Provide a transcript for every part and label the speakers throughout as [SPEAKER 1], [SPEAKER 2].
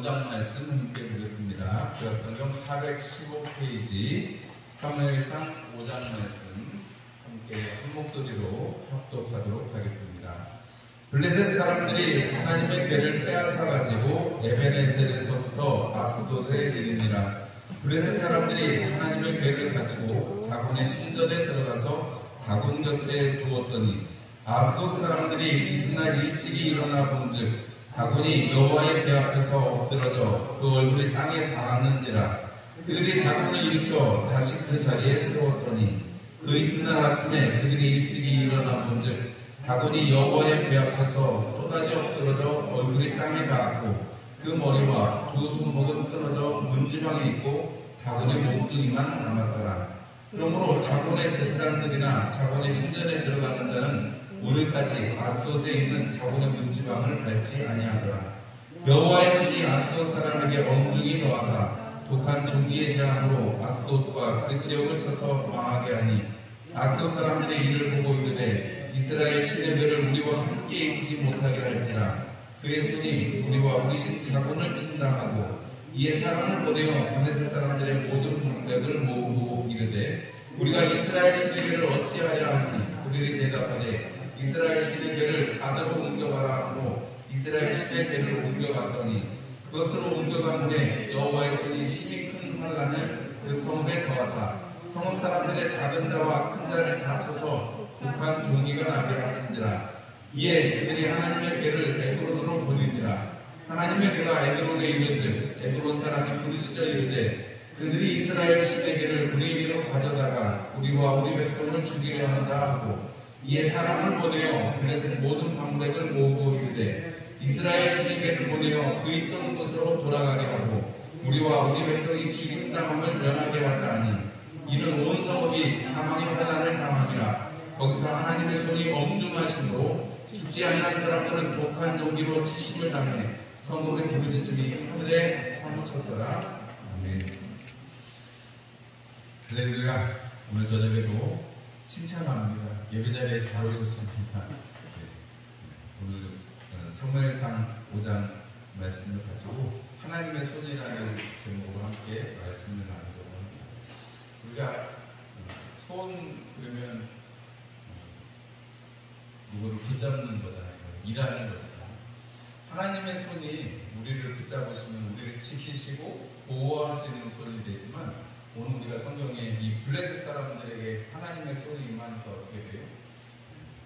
[SPEAKER 1] 5장 말씀 함께 보겠습니다. 구약성경 415페이지 사무엘상 5장 말씀 함께 한 목소리로 합독하도록 하겠습니다. 블레셋 사람들이 하나님의 궤를 빼앗아가지고 에벤에셀에서부터 아스돗에 이르니라. 블레셋 사람들이 하나님의 궤를 가지고 다곤의 신전에 들어가서 다곤 곁에 두었더니 아스돗 사람들이 이튿날 일찍이 일어나 본즉 다곤이 여호와의 궤 앞에서 엎드러져 그 얼굴이 땅에 닿았는지라. 그들이 다곤을 일으켜 다시 그 자리에 세웠더니 그 이튿날 아침에 그들이 일찍이 일어나 본즉 다곤이 여호와의 궤 앞에서 또다시 엎드러져 얼굴이 땅에 닿았고 그 머리와 두 손목은 끊어져 문지방에 있고 다곤의 몸뚱이만 남았더라. 그러므로 다곤의 제사장들이나 다곤의 신전에 들어가는 자는 오늘까지 아스돗에 있는 다곤의 문지방을 밟지 아니하더라. 여호와의 손이 아스돗 사람에게 엄중히 놓아사 독한 종기의 재앙으로 아스돗과 그 지역을 쳐서 망하게 하니 아스돗 사람들의 이를 보고 이르되 이스라엘 신의 궤를 우리와 함께 있지 못하게 할지라. 그의 손이 우리와 우리 신 다곤을 침상하고 이에 사람을 보내어 블레셋 사람들의 모든 방백을 모으고 이르되 우리가 이스라엘 신의 궤를 어찌하려 하니 그들이 대답하되 이스라엘 신의 궤를 가드로 옮겨가라 하고 이스라엘 신의 궤를 옮겨갔더니 그것으로 옮겨간 후에 여호와의 손이 심히 큰 환란을 그 성읍에 더하사 성읍 사람들의 작은 자와 큰 자를 다쳐서 독한 종기가 나게 하신지라. 이에 그들이 하나님의 궤를 에그론으로 보내니라. 하나님의 궤가 에그론에 이른즉 에그론 사람이 부르짖어 이르되 그들이 이스라엘 신의 궤를 우리에게로 가져다가 우리와 우리 백성을 죽이려 한다 하고 이에 사람을 보내어 블레셋 모든 방백을 모으고 이르되 이스라엘 신의 궤를 보내어 그 있던 곳으로 돌아가게 하고 우리와 우리 백성이 죽임당함을 면하게 하자 하니 이는 온 성읍이 사망의 환난을 당함이라. 거기서 하나님의 손이 엄중하심으로 죽지 아니한 사람들은 독한 종기로 치심을 당해 성읍의 부르짖음이 하늘에 사무쳤더라. 아멘. 할렐루야. 오늘 저녁에도 칭찬합니다. 예배자리에 잘 오셨습니다. 오늘 사무엘상 5장 말씀을 가지고 하나님의 손이라는 제목으로 함께 말씀을 나누려고 합니다. 우리가 손 그러면 이거를 붙잡는 거잖아요. 일하는 거잖아요. 하나님의 손이 우리를 붙잡으시면 우리를 지키시고 보호하시는 손이 되지만 오늘 우리가 성경에 이 블레셋 사람들에게 하나님의 손이 임하니까 어떻게 돼요?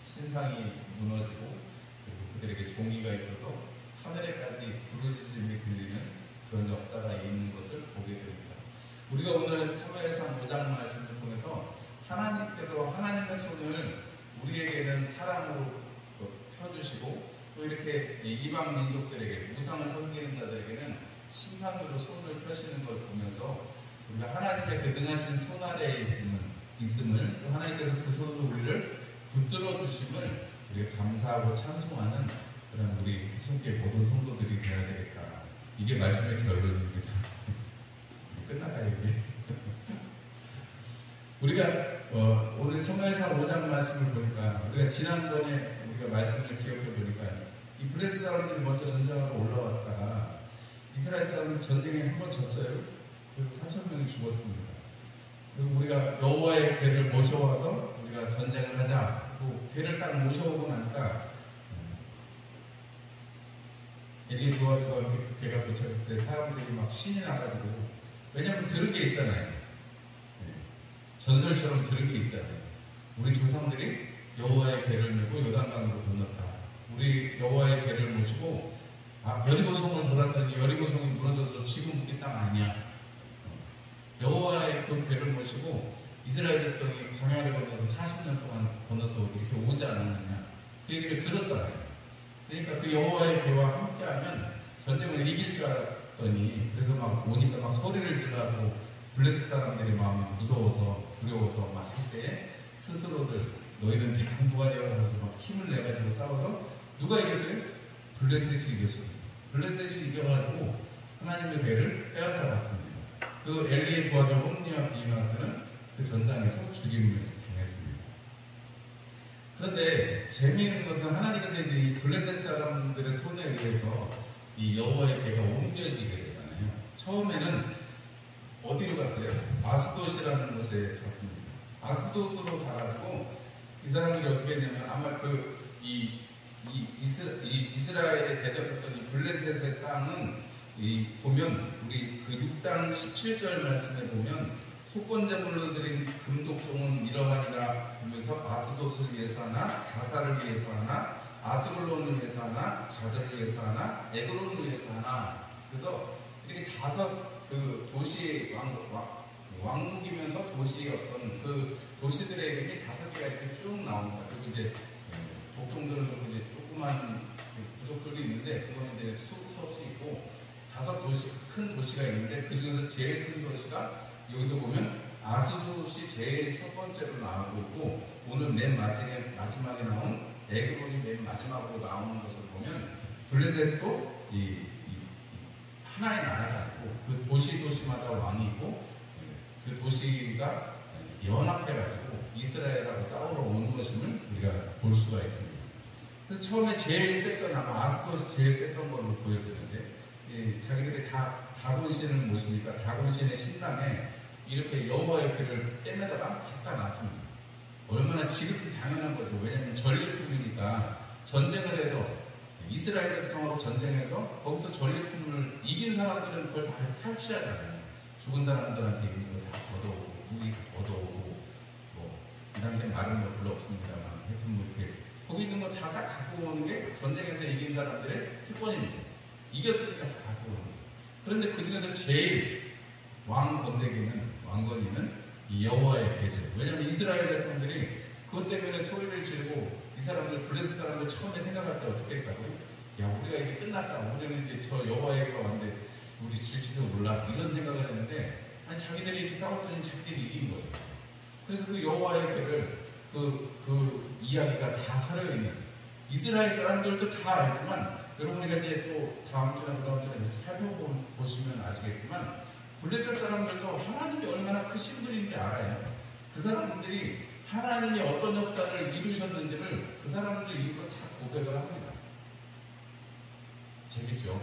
[SPEAKER 1] 신상이 무너지고 그리고 그들에게 종기가 있어서 하늘에까지 부르짖음이 들리는 그런 역사가 있는 것을 보게 됩니다. 우리가 오늘 사무엘상 5장 말씀을 통해서 하나님께서 하나님의 손을 우리에게는 사랑으로 펴주시고 또 이렇게 이방 민족들에게 우상을 섬기는 자들에게는 신앙으로 손을 펴시는 걸 보면서 우리가 하나님의 그 능하신 손 아래에 있음을 또 하나님께서 그 손으로 우리를 붙들어 주심을 우리가 감사하고 찬송하는 그런 우리 손길 모든 성도들이 되어야 되겠다. 이게 말씀의 결론입니다. 끝나가야 돼. 우리가 오늘 사무엘상 5장 말씀을 보니까 우리가 지난번에 우리가 말씀을 기억해 보니까 이 블레셋 사람들이 먼저 전쟁하러 올라왔다가 이스라엘 사람들이 전쟁에 한 번 졌어요. 그래서 4,000명이 죽었습니다. 그리고 우리가 여호와의 궤를 모셔와서 우리가 전쟁을 하자. 또 궤를 딱 모셔오고 나니까 엘리의 부하가 궤가 도착했을 때 사람들이 막 신이 나가지고 왜냐하면 들은 게 있잖아요. 전설처럼 들은 게 있잖아요. 우리 조상들이 여호와의 궤를 메고 요단강으로 건넜다. 우리 여호와의 궤를 모시고 여리고성을 돌았더니 여리고성이 무너져서 지금 우리 땅 아니야. 여호와의 그 궤를 모시고 이스라엘 백성이 광야를 건너서 40년 동안 건너서 이렇게 오지 않았느냐 그 얘기를 들었잖아요. 그러니까 그 여호와의 궤와 함께하면 전쟁을 이길 줄 알았더니 그래서 막 오니까 막 소리를 질러하고 블레셋 사람들이 마음이 무서워서 두려워서 막 할 때 스스로들 너희는 대장부가 되어서 막 힘을 내가지고 싸워서 누가 이겼어요? 블레셋이 이겼어요. 블레셋이 이겨가지고 하나님의 궤를 빼앗아 갔습니다. 그 엘리의 부하들 홈리와 비나스는 그 전장에서 죽임을 당했습니다. 그런데 재미있는 것은 하나님께서 이 블레셋 사람들의 손에 의해서 이 여호와의 배가 옮겨지게 되잖아요. 처음에는 어디로 갔어요? 아스돗이라는 곳에 갔습니다. 아스돗으로 가가지고 이 사람들이 어떻게 했냐면 아마 이스라엘에 대적했던 이 블레셋의 땅은 보면 우리 그 6장 17절 말씀에 보면 속건제물로 드린 금독종은 이러하니라 하면서 아스돗을 위해서 하나, 가사를 위해서 하나, 아스글론을 위해서 하나, 가드를 위해서 하나, 에그론을 위해서 하나. 그래서 이렇게 5그 도시 왕국이면서 도시의 어떤 그 도시들의 이름이 5개가 이렇게 쭉 나옵니다. 그리고 이제 독종들은 이제 조그만 부속들도 있는데 그거는 이제 수없이 있고 5도시 큰 도시가 있는데 그 중에서 제일 큰 도시가 여기도 보면 아스돗이 제일 첫 번째로 나오고 있고 오늘 맨 마지막에 나온 에그론이 맨 마지막으로 나오는 것을 보면 블레셋도 하나의 나라가 있고 그 도시마다 왕이 있고 그 도시가 연합해가지고 이스라엘하고 싸우러 오는 것임을 우리가 볼 수가 있습니다. 그래서 처음에 제일 셌던 아마 아스돗이 제일 셌던 걸로 보여지는데 자기들이 다 다곤신을 모시니까 다곤신의 신당에 이렇게 여호와의 배를 떼매다가 갖다 놨습니다. 얼마나 지극히 당연한 거죠. 왜냐하면 전리품이니까 전쟁을 해서 이스라엘 백성하고 전쟁해서 거기서 전리품을 이긴 사람들은 그걸 다 탈취하잖아요. 죽은 사람들한테 있는 거 다 얻어오고 무기 얻어오고 이 당시에 말은 뭐 별로 없습니다만 하여튼 뭐 이렇게 거기 있는 거 다 싹 갖고 오는 게 전쟁에서 이긴 사람들의 특권입니다. 이겼으니까 다 갖고 오는 거예요. 그런데 그 중에서 제일 왕건이는 이 여호와의 배죠. 왜냐하면 이스라엘 백성들이 그것 때문에 소리를 지르고 이 사람들 블레셋 사람들 처음에 생각할 때 어떻게 했다고요? 야 우리가 이제 끝났다. 우리는 이제 저 여호와의 배가 왔는데 우리 질지도 몰라. 이런 생각을 했는데 아니 자기들이 이렇게 싸웠더니 자기들이 이긴 거예요. 그래서 그 여호와의 배를 그 이야기가 다 서려있는 이스라엘 사람들도 다 알지만 여러분이 이제 또 다음 주나 그 다음 주나 살펴보시면 아시겠지만 블레셋 사람들도 하나님이 얼마나 크신 분인지 알아요. 그 사람들이 하나님이 어떤 역사를 이루셨는지를 그 사람들 입으로 다 고백을 합니다. 재밌죠?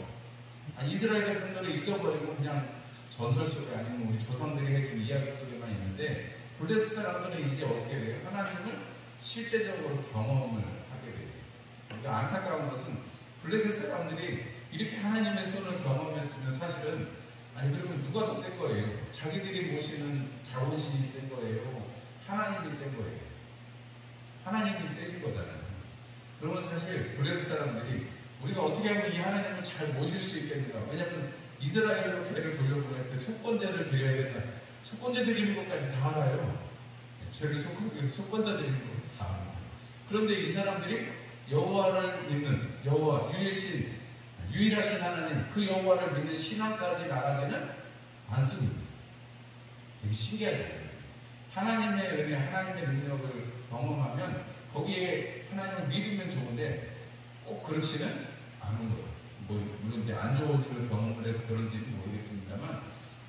[SPEAKER 1] 이스라엘 백성들을 잊어버리고 그냥 전설 속에 아니면 우리 조상들이 해준 이야기 속에만 있는데 블레셋 사람들은 이제 어떻게 돼요? 하나님을 실제적으로 경험을 하게 돼요. 그러니까 안타까운 것은 블레셋 사람들이 이렇게 하나님의 손을 경험했으면 사실은 그러면 누가 더 센 거예요? 자기들이 모시는 다곤신이 센 거예요? 하나님이 센 거예요? 하나님이 세신 거잖아요. 그러면 사실 블레셋 사람들이 우리가 어떻게 하면 이 하나님을 잘 모실 수 있겠는가? 왜냐하면 이스라엘로 배를 돌려보낼 때 속건제를 드려야 된다. 속건제 드리는 것까지 다 알아요. 죄를 속하기 위해서 속건제 드리는 것까지 다 알아요. 그런데 이 사람들이 여호와를 믿는 여호와 유일하신 하나님 그 여호와를 믿는 신앙까지 나가지는 않습니다. 되게 신기하죠. 하나님의 은혜, 하나님의 능력을 경험하면 거기에 하나님을 믿으면 좋은데 꼭 그렇지는 않은 거예요. 물론 이제 안 좋은 일을 경험을 해서 그런지는 모르겠습니다만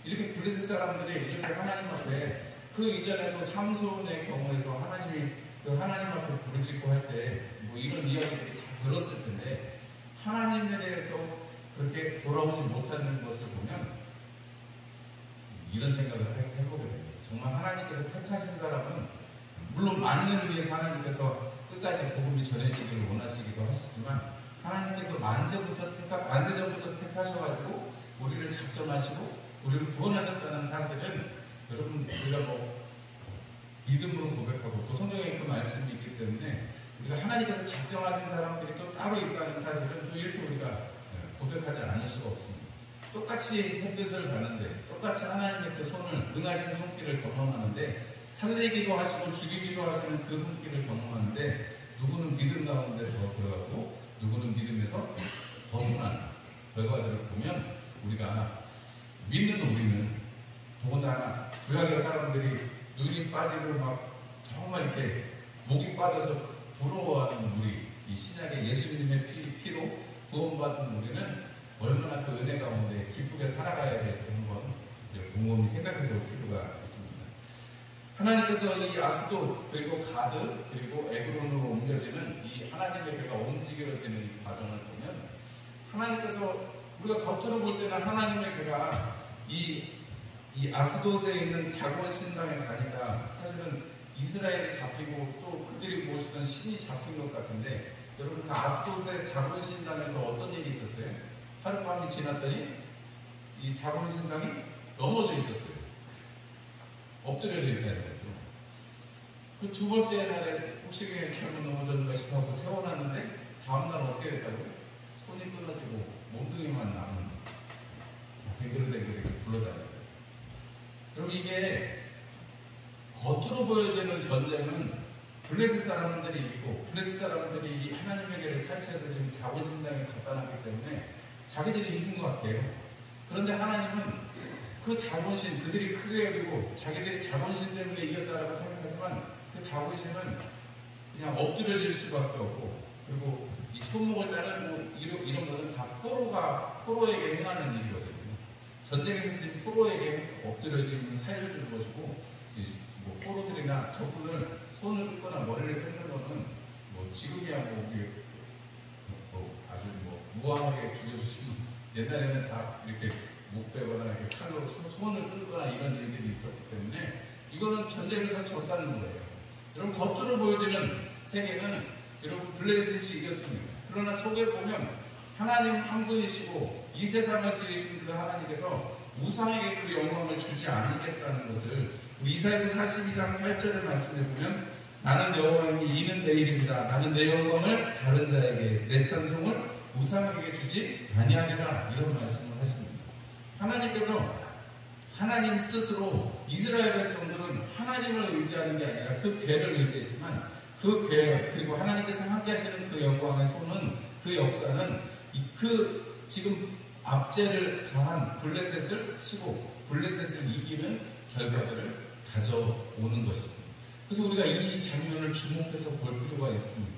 [SPEAKER 1] 이렇게 블레셋 사람들이 이렇게 하나님 앞에 그 이전에도 삼손의 경우에서 하나님이 그 하나님 앞에 부르짖고 할 때 이런 이야기들이 다 들었을 텐데 하나님에 대해서 그렇게 돌아오지 못하는 것을 보면 이런 생각을 해보게 됩니다. 정말 하나님께서 택하신 사람은 물론 만인을 위해서 하나님께서 끝까지 복음이 전해지기를 원하시기도 하시지만 하나님께서 만세전부터 택하셔가지고 우리를 작정하시고 우리를 구원하셨다는 사실은 여러분 우리가 믿음으로 고백하고 또 성경에 그 말씀이 있기 때문에 우리가 하나님께서 작정하신 사람들이 또 따로 있다는 사실은 또 이렇게 우리가 고백하지 않을 수가 없습니다. 똑같이 햇빛을 가는데 똑같이 하나님의 그 손을 능하신 손길을 경험하는데 살리기도 하시고 죽이기도 하시는 그 손길을 경험하는데 누구는 믿음 가운데 더 들어가고 누구는 믿음에서 벗어난 결과들을 보면 우리가 믿는 우리는 더군다나 구약의 사람들이 눈이 빠지고 막 정말 이렇게 목이 빠져서 부러워하는 우리 이 신약의 예수님의 피로 구원받은 우리는 얼마나 그 은혜 가운데 기쁘게 살아가야 될지 한번 곰곰이 생각해 볼 필요가 있습니다. 하나님께서 이 아스돗 그리고 가드 그리고 에그론으로 옮겨지는 이 하나님의 배가 움직여지는 이 과정을 보면 하나님께서 우리가 겉으로 볼 때는 하나님의 교회가 이 아스돗에 있는 다곤 신당에 가니까 사실은 이스라엘이 잡히고 또 그들이 모시던 신이 잡힌 것 같은데, 여러분 그 아스돗의 다곤 신당에서 어떤 일이 있었어요? 하룻밤이 지났더니 이 다곤 신당이 넘어져 있었어요. 엎드려 있다는 거죠. 그 두 번째 날에 혹시 그냥 잘못 넘어졌는가 싶어 하고 세워놨는데 다음날 어떻게 됐다고요? 손이 끊어지고 몽둥이만 남은, 댕그르댕그르 굴러다녀요. 여러분, 이게 겉으로 보여지는 전쟁은 블레셋 사람들이 이기고, 블레셋 사람들이 이 하나님의 길을 탈취해서 지금 다곤 신당에 갖다 놨기 때문에 자기들이 이긴 것 같아요. 그런데 하나님은 그 다곤신, 그들이 크게 여기고 자기들이 다곤신 때문에 이겼다라고 생각하지만 그 다곤신은 그냥 엎드려질 수밖에 없고, 그리고 이 손목을 자르고 이런 것은 다 포로에게 행하는 일이거든요. 전쟁에서 지금 포로에게 엎드려지면 살려주는 것이고, 뭐 포로들이나 적군을 손을 끊거나 머리를 끊는 것은 뭐 지금이야 아주 무함하게 죽여주시면, 옛날에는 다 이렇게 목 빼거나 이렇게 칼로 손을 끊거나 이런 일들이 있었기 때문에 이거는 전쟁에서 졌다는 거예요. 여러분, 겉으로 보여지는 세계는 여러분 블레셋이 이겼습니다. 그러나 속에 보면 하나님 한 분이시고 이 세상을 지으신 그 하나님께서 우상에게 그 영광을 주지 않으시겠다는 것을 우리 이사야서 42장 8절의 말씀에 보면, 나는 여호와이니 이는 내 이름이라. 나는 내 영광을 다른 자에게, 내 찬송을 우상에게 주지 아니하리라. 이런 말씀을 하십니다. 하나님께서 하나님 스스로 이스라엘 백성들은 하나님을 의지하는 게 아니라 그 괴를 의지했지만, 그 괴, 그리고 하나님께서 함께 하시는 그 영광의 손은, 그 역사는 그 지금 압제를 당한 블레셋을 치고 블레셋을 이기는 결과들을 가져오는 것입니다. 그래서 우리가 이 장면을 주목해서 볼 필요가 있습니다.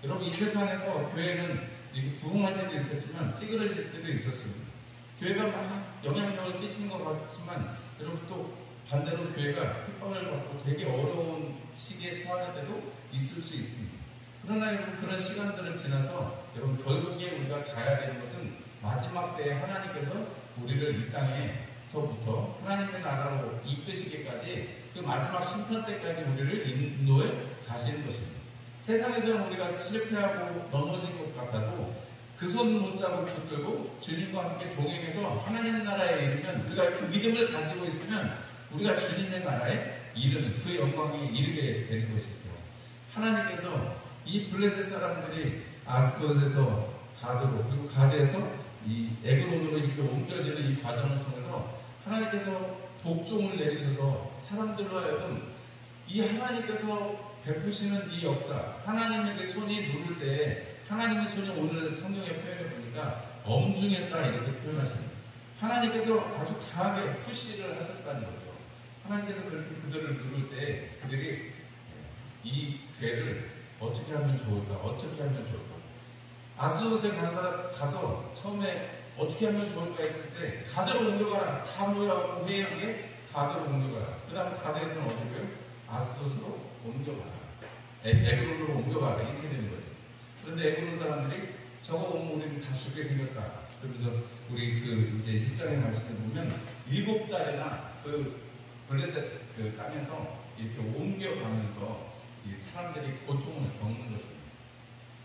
[SPEAKER 1] 여러분, 이 세상에서 교회는 이렇게 부흥할 때도 있었지만 찌그러질 때도 있었습니다. 교회가 막 영향력을 끼치는 것 같지만, 여러분 또 반대로 교회가 핍박을 받고 되게 어려운 시기에 처할 때도 있을 수 있습니다. 그러나 여러분, 그런 시간들을 지나서 여러분 결국에 우리가 가야 되는 것은 마지막 때에 하나님께서 우리를 이 땅에서부터 하나님의 나라로 이끄시기까지, 그 마지막 심판 때까지 우리를 인도해 가시는 것입니다. 세상에서는 우리가 실패하고 넘어진 것 같아도 그 손 못 잡고 붙들고 주님과 함께 동행해서 하나님 나라에 이르면, 우리가 그 믿음을 가지고 있으면 우리가 주님의 나라에 이르는, 그 영광에 이르게 되는 것이죠. 하나님께서 이 블레셋 사람들이 아스돗에서 가드로, 그리고 가드에서 이 에그론으로 이렇게 옮겨지는 이 과정을 통해서 하나님께서 독종을 내리셔서 사람들로 하여금 이 하나님께서 베푸시는 이 역사, 하나님에게 손이 누를 때 하나님의 손이, 오늘 성경의 표현을 보니까 엄중했다 이렇게 표현하십니다. 하나님께서 아주 강하게 푸시를 하셨다는 거죠. 하나님께서 그렇게 그들을 누를 때 그들이 이 괴를 어떻게 하면 좋을까, 어떻게 하면 좋을까. 아스돗에 가서 처음에 어떻게 하면 좋을까 했을 때 가드로 옮겨가라. 다 모여가고 회의한 게 가드로 옮겨가라. 그 다음에 가드에서는 어디고요? 아스돗으로 옮겨가라. 에그론으로 옮겨가라. 이렇게 되는 거죠. 그런데 에그론 사람들이 저거 오면 우리는 다 죽게 생겼다. 그러면서 우리 그 이제 6장의 말씀을 보면 7달이나 그 블레셋 그 땅에서 이렇게 옮겨가면서 이 사람들이 고통을 겪는 것입니다.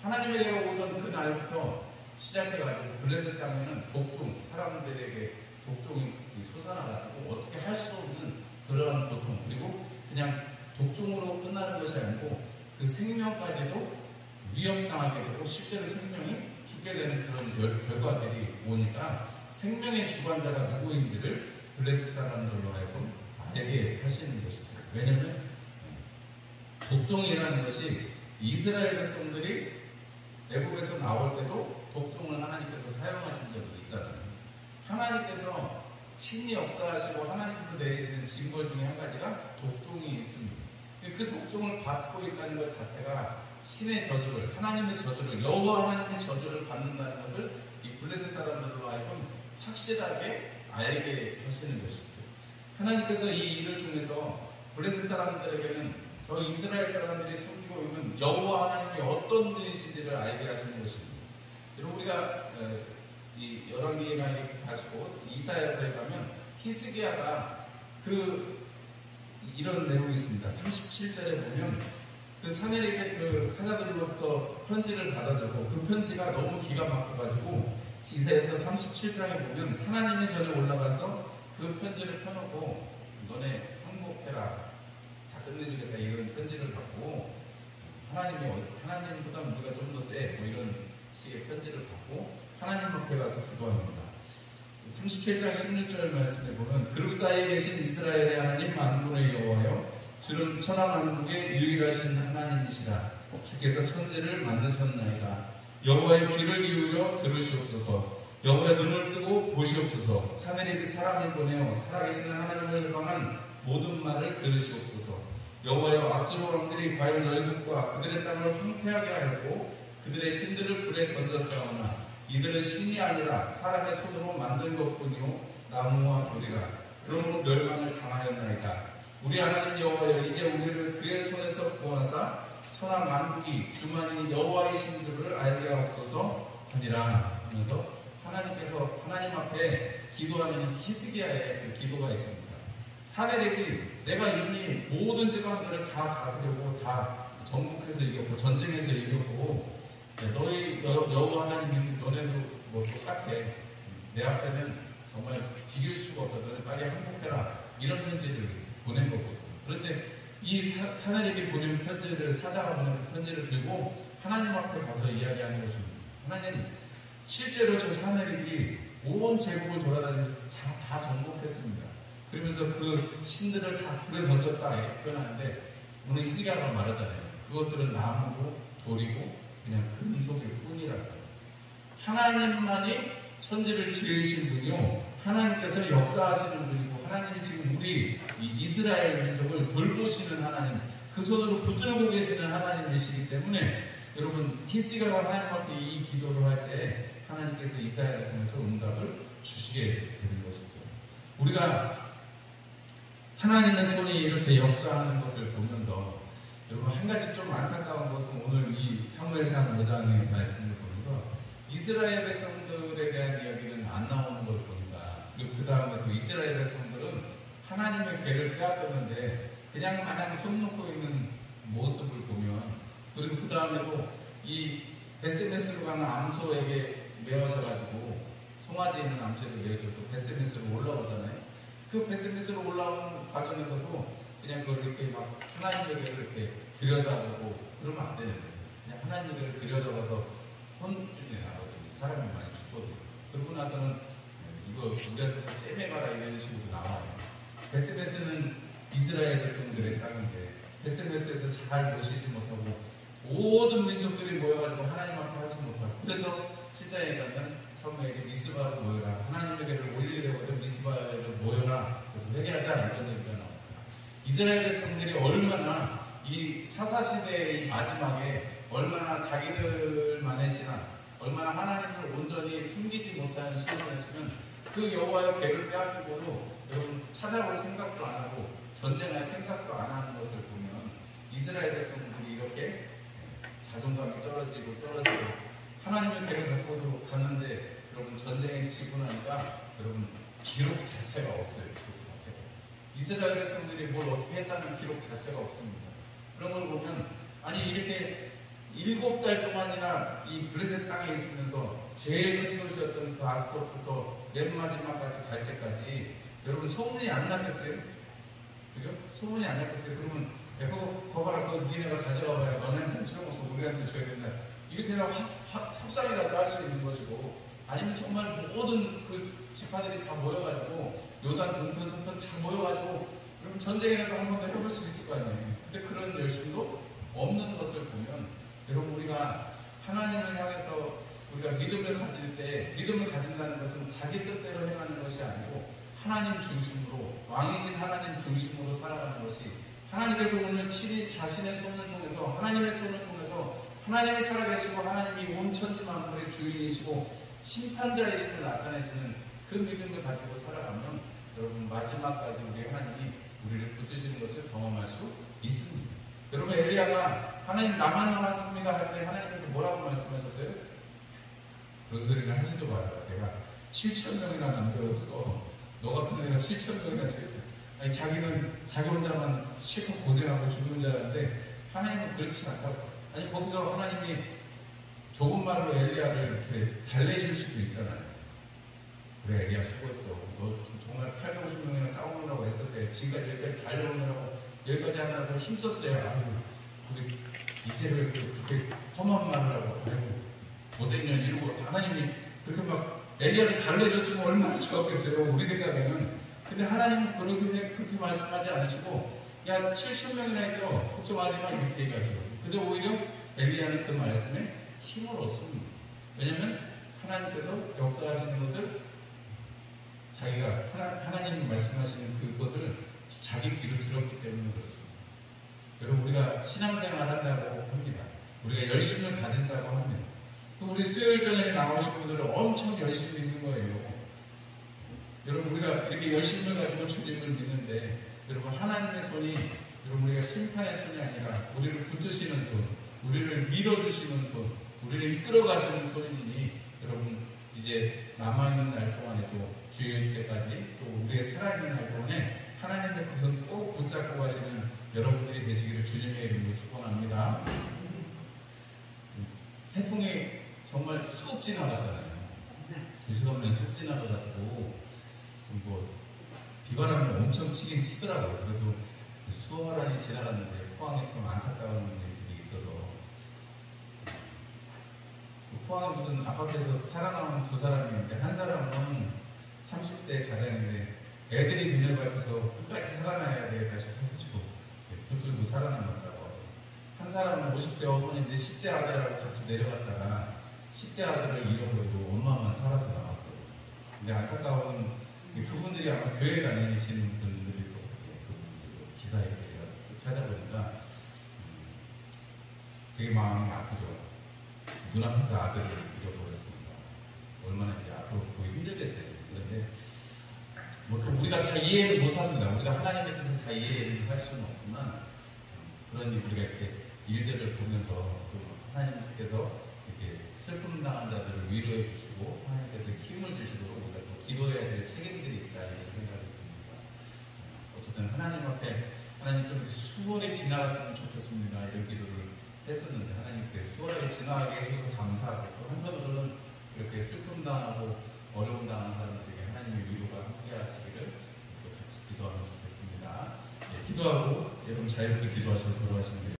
[SPEAKER 1] 하나님에게 오던 그 날부터 시작해가지고 블레셋 땅에는 독종, 사람들에게 독종이 솟아나가지고 어떻게 할 수 없는 그러한 고통, 그리고 그냥 독종으로 끝나는 것이 아니고 그 생명까지도 위협당하게 되고 실제로 생명이 죽게 되는 그런 결과들이 오니까 생명의 주관자가 누구인지를 블레셋 사람들로 하여금 알게 하시는 것이죠. 왜냐하면 독종이라는 것이 이스라엘 백성들이 애국에서 나올 때도 독종을 하나님께서 사용하신 적이 있잖아요. 하나님께서 친히 역사하시고 하나님께서 내리시는 징벌 중에 한 가지가 독종이 있습니다. 그 독종을 받고 있다는 것 자체가 신의 저주를, 하나님의 저주를, 여호와 하나님의 저주를 받는다는 것을 이 블레셋 사람들로 하여금 확실하게 알게 하시는 것이죠. 하나님께서 이 일을 통해서 블레셋 사람들에게는 저 이스라엘 사람들이 섬기고 있는 여호와 하나님이 어떤 분이신지를 알게 하시는 것입니다. 여러분, 우리가 이 열왕기나 이렇게 가시고 이사야서에 가면 히스기야가 이런 내용이 있습니다. 37절에 보면 그 사내립의 그 사자들로부터 편지를 받아들고 그 편지가 너무 기가 막혀가지고 이사야서 37장에 보면 하나님이 전에 올라가서 그 편지를 펴놓고 너네 항복해라, 다 끝내주겠다, 이런 편지를 받고 하나님보다 우리가 좀 더 세, 뭐 이런 식의 편지를 받고 하나님 앞에 가서 기도합니다. 37장 16절 말씀에 보면 그룹 사이에 계신 이스라엘의 하나님 만군의 여호와여, 주는 천하 만국의 유일하신 하나님이시라. 주께서 천지를 만드셨나이다. 여호와의 귀를 기울여 들으시옵소서. 여호와의 눈을 뜨고 보시옵소서. 사내립이 사람을 보내어 살아계신 하나님을 향한 모든 말을 들으시옵소서. 여호와여, 아수르 왕들이 과연 열국과 그들의 땅을 황폐하게 하였고 그들의 신들을 불에 던졌사오나 이들은 신이 아니라 사람의 손으로 만든 것뿐이요 나무와 돌이라. 그러므로 멸망을 당하였나이다. 우리 하나님 여호와여, 이제 우리를 그의 손에서 구원하사 천하 만국이 주만이 여호와이신 줄을 알게 하옵소서 하니라 하면서 하나님께서 하나님 앞에 기도하는 히스기야의 그 기도가 있습니다. 사내립이 내가 이미 모든 지방들을 다 다스리고 다 정복해서 이겼고 전쟁에서 이겼고 너희 여호와 하나님 너네도 뭐 똑같아. 내 앞에는 정말 비길 수가 없다. 너네 빨리 항복해라. 이런 편지를 보낸 거거든요. 그런데 이 사내립이 보낸 편지를, 사자가 보낸 편지를 들고 하나님 앞에 가서 이야기하는 것입니다. 하나님, 실제로 저 사내립이 온 제국을 돌아다니면서 다 정복했습니다. 그러면서 그 신들을 다 불에 던졌다 이렇게 표현하는데 오늘 히스기야가 말하잖아요. 그것들은 나무고 돌이고 그냥 금속일 뿐이라고. 하나님만이 천지를 지으신 분이요, 하나님께서 역사하시는 분이고 하나님이 지금 우리 이스라엘 민족을 돌보시는 하나님, 그 손으로 붙들고 계시는 하나님이시기 때문에 여러분, 히스기야가 하나님 앞에 이 기도를 할 때 하나님께서 이사야를 통해서 응답을 주시게 되는 것이죠. 우리가 하나님의 손이 이렇게 역사하는 것을 보면서 여러분, 한 가지 좀 안타까운 것은 오늘 이 사무엘상 5장의 말씀을 보면서 이스라엘 백성들에 대한 이야기는 안 나오는 걸 보니까, 그리고 그 다음에 또 이스라엘 백성들은 하나님의 계를 빼앗겼는데 그냥 마냥 손 놓고 있는 모습을 보면, 그리고 그 다음에도 이 베스메스로 가는 암소에게 메어져가지고 송아지 있는 암소에게 메어져서 베스메스로 올라오잖아요. 그 베스메스로 올라오는 과정에서도 그냥 그걸 이렇게 막 하나님에게 이렇게 들여다보고 그러면 안 되는 거예요. 그냥 하나님에게 들여다봐서 혼중에 나거든요. 사람이 많이 죽거든요. 그러고 나서는 이거 우리한테서 떼매가라 이런 식으로 나와요. 베스메스는 이스라엘 백성들의 땅인데 베스메스에서 잘 모시지 못하고 모든 민족들이 모여가지고 하나님 앞에 하지 못하고, 그래서 7장에 가면 사무엘에게 미스바로 모여라, 하나님에게를 올리려고 미스바로 모여라, 그래서 회개하자, 이런 얘기가 나옵니다. 이스라엘 백성들이 얼마나 이 사사시대의 이 마지막에 얼마나 자기들만의 신앙, 얼마나 하나님을 온전히 숨기지 못하는 신앙이었으면 그 여호와의 계를 빼앗기고도 여러분 찾아올 생각도 안 하고 전쟁할 생각도 안 하는 것을 보면 이스라엘 백성들이 이렇게 자존감이 떨어지고 하나님의 계를 갖고도 갔는데 여러분 전쟁에 지고 나니까 여러분 기록 자체가 없어요. 기록 자체가. 이스라엘 백성들이 뭘 어떻게 했다는 기록 자체가 없습니다. 그런 걸 보면 아니 이렇게 7달 동안이나 이 블레셋 땅에 있으면서 제일 큰 도시였던 그 아스돗부터 맨 마지막까지 갈 때까지 여러분 소문이 안 났겠어요? 그죠? 소문이 안 났겠어요? 그러면 그거 봐라, 그거 니네가 가져가 봐야 너네한테는 소용없어, 우리한테 줘야 된다, 이렇게 협상이라도 할 수 있는 것이고, 아니면 정말 모든 그 지파들이 다 모여가지고 요단 동편 서편 다 모여가지고 그럼 전쟁이라도 한 번 더 해볼 수 있을 거 아니에요. 근데 그런 열심도 없는 것을 보면 여러분, 우리가 하나님을 향해서 우리가 믿음을 가질 때, 믿음을 가진다는 것은 자기 뜻대로 행하는 것이 아니고 하나님 중심으로, 왕이신 하나님 중심으로 살아가는 것이, 하나님께서 오늘 친히 자신의 손을 통해서, 하나님의 손을 통해서 하나님이 살아계시고 하나님이 온 천지 만물의 주인이시고 심판자이심을 나타내시는 그 믿음을 가지고 살아가면 여러분 마지막까지 우리 하나님이 우리를 붙드시는 것을 경험할 수 있습니다. 여러분, 엘리야가 하나님 나만 남았습니다 할 때 하나님께서 뭐라고 말씀하셨어요? 그런 소리를 하지도 마라. 내가 7,000명이나 남겨뒀어. 너 같은 애가 7,000명이나 죽였다. 아니, 자기는 자기 혼자만 실컷 고생하고 죽는 줄 알았는데 하나님은 그렇지 않다고. 아니, 거기서 하나님이 좁은 말로 엘리야를 이렇게 달래실 수도 있잖아요. 그래, 엘리야 수고했어. 너 정말 850명이나 싸우느라고 했었대. 지금까지 여기까지 달려오느라고 여기까지 하느라고 힘썼어요. 아이고, 우리 이세벨 그렇게 험한 말을 하고, 아이고, 못된 년 이러고. 하나님이 그렇게 막 엘리야를 달래줬으면 얼마나 좋았겠어요, 우리 생각에는. 근데 하나님은 그렇게 말씀하지 않으시고, 야, 7,000명이나 있어. 걱정하지 마. 이렇게 얘기하시고. 근데 오히려 엘리야는 그 말씀에 힘을 얻습니다. 왜냐면 하나님께서 역사하시는 것을 자기가 하나님이 말씀하시는 그것을 자기 귀로 들었기 때문에 그렇습니다. 여러분, 우리가 신앙생활 한다고 합니다. 우리가 열심을 가진다고 합니다. 그럼 우리 수요일 저녁에 나오신 분들은 엄청 열심히 있는 거예요. 여러분, 우리가 이렇게 열심을 가지고 주님을 믿는데, 여러분, 하나님의 손이, 여러분, 우리가 심판의 손이 아니라 우리를 붙드시는 손, 우리를 밀어주시는 손, 우리를 이끌어가시는 손이니, 여러분, 이제 남아있는 날 동안에도 주일 때까지 또 우리의 살아있는 날 동안에 하나님의 그 손 꼭 붙잡고 가시는 여러분들이 되시기를 주님의 이름으로 축원합니다. 태풍이 정말 쑥 지나갔잖아요. 2시간 만에 쑥 지나가가지고 뭐 비바람이 엄청 치긴 치더라고요. 그래도 수월하게 지나갔는데 포항에 참 안타까운 일들이 있어서, 포항에 무슨 아파트에서 살아남은 두 사람이 있는데, 한 사람은 30대 가장인데 애들이 눈을 밟혀서 끝까지 살아나야 되겠다 싶어가지고 붙들고 살아남았다고 하고, 한 사람은 50대 어머니인데 10대 아들하고 같이 내려갔다가 10대 아들을 잃어버리고 엄마만 살아서 나왔어요. 근데 안타까운 그분들이 아마 교회 다니시는 분들일 거예요. 기사에 제가 쭉 찾아보니까 되게 마음이 아프죠. 눈앞에서 아들을 잃어버렸습니다. 얼마나 이제 앞으로 보기 힘들겠어요. 그런데 뭐 또 우리가 다 이해를 못합니다. 우리가 하나님의 뜻을 다 이해를 할 수는 없지만, 그러니 우리가 이렇게 일들을 보면서 하나님께서 이렇게 슬픔 당한 자들을 위로해 주시고 하나님께서 힘을 주시도록 우리가 또 기도해야 될 책임들이 있다, 이런 생각이 듭니다. 어쨌든 하나님 앞에, 하나님 좀 이렇게 수월히 지나갔으면 좋겠습니다, 이런 기도를 했었는데, 하나님께 수월하게 지나가게 해주셔서 감사하고, 또 한편으로는 이렇게 슬픔 당하고 어려움 당한 사람들에게 하나님의 위로가 함께 하시기를 또 같이 기도하면 좋겠습니다. 네, 기도하고 여러분 자유롭게 기도하시고 돌아가시면 됩니다.